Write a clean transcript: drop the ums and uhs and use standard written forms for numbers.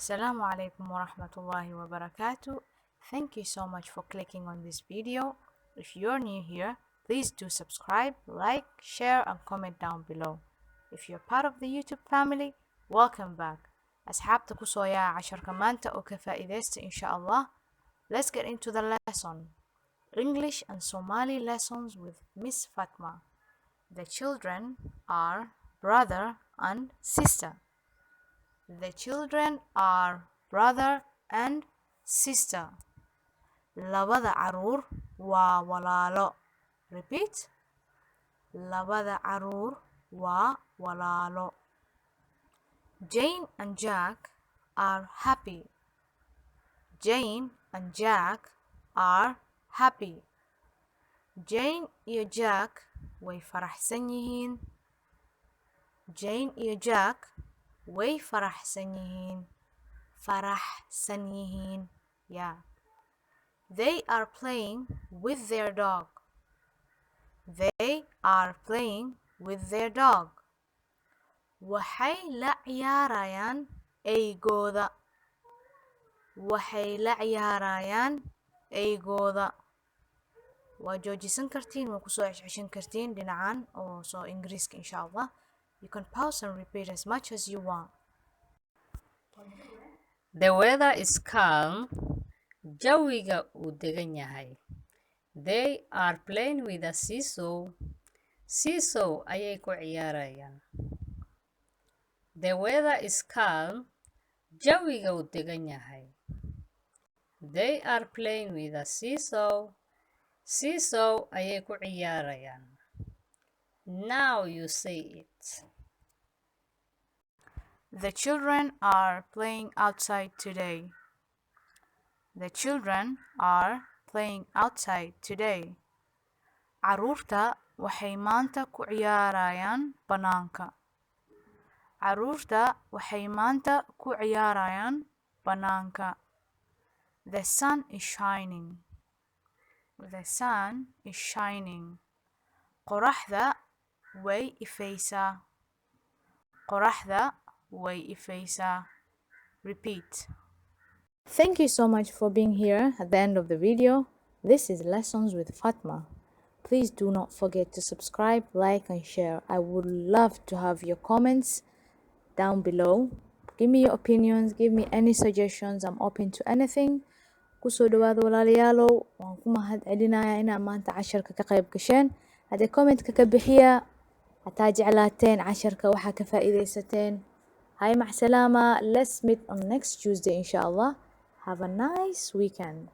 Assalamu alaikum wa rahmatullahi wa barakatuh. Thank you so much for clicking on this video. If you're new here, please do subscribe, like, share and comment down below. If you're part of the YouTube family, welcome back. أصحابتا كسويا عشر كمانتا أو كفائدست إن شاء الله. Let's get into the lesson. English and Somali lessons with Miss Fatma. The children are brother and sister. The children are brother and sister. Labada caruur waa walaalo. Repeat. Labada caruur waa walaalo. Jane and Jack are happy. Jane and Jack are happy. Jane iyo Jack way faraxsan yihiin. Jane iyo Jack way faraxsan yihiin. Faraxsan yihiin. Yeah. They are playing with their dog. They are playing with their dog. Waxay la ciyaarayaan eygooda. Waxay la ciyaarayaan eygooda. waa joojisan kartiin waa kusoo ceshan kartiin dhinacan oo soo Ingiriiska insha Allah. You can pause and repeat as much as you want. The weather is calm. Jawiga uu degan yahay. They are playing with a seesaw. Seesaw ayay ku ciyaarayaan. The weather is calm. Jawiga uu degan yahay. They are playing with a seesaw. Seesaw ayay ku ciyaarayaan. Now you say it. The children are playing outside today. The children are playing outside today. Caruurta waxay maanta ku ciyaarayaan banaanka. Caruurta waxay maanta ku ciyaarayaan banaanka. The sun is shining. The sun is shining. Qoraxda way ifaysaa. Qoraxda way ifaysaa. Repeat. Thank you so much for being here at the end of the video. This is Lessons with Fatma. Please do not forget to subscribe, like and share. I would love to have your comments down below. Give me your opinions, give me any suggestions. I'm open to anything. Kusoo dhawaada walaalayaalow, waan ku mahad celinayaa inaa maanta casharka ka qayb gasheen. Haddii comment-ka ka bixiya, hataa jeclaateen casharka waxaa ka faa'iidaysateen. Hi, mac salaama. Let's meet on next Tuesday inshallah. Have a nice weekend.